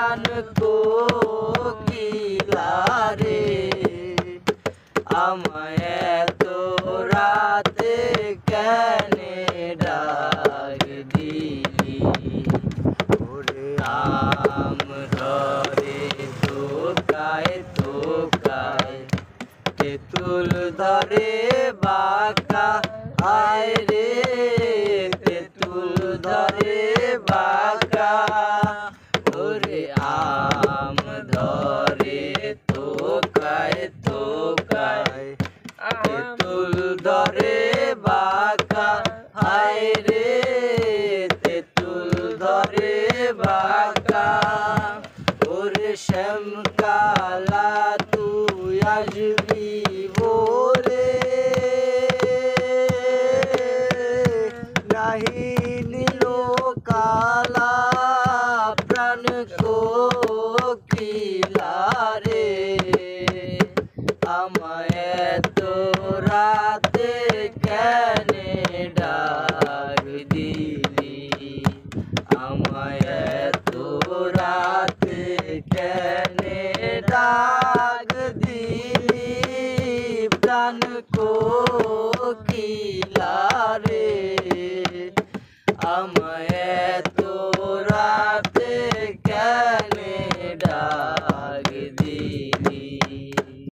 প্রাণ কোকিলা রে আমায় এত রাতে কেনে ডাক দিলি ওরে আম ধরে তোকায় তোকায় তেঁতুল ধরে বাঁকা আয় রে তেঁতুল ধরে বাঁকা ওরে আম ধরে তোকায় তোকায় তেঁতুল ধরে বাঁকা আয় রে তেঁতুল ধরে বাঁকা ওরে শ্যামকালা তুই আসবি বলে নাহি নীল কালা প্রাণ কোকিলা রে আমায় এত রাতে কেনে ডাক দিলি আমায় এত রাতে কেনে ডাক দিলি প্রাণ কোকিলা রে আমায় এত রাতে কেনে ডাক দিলি।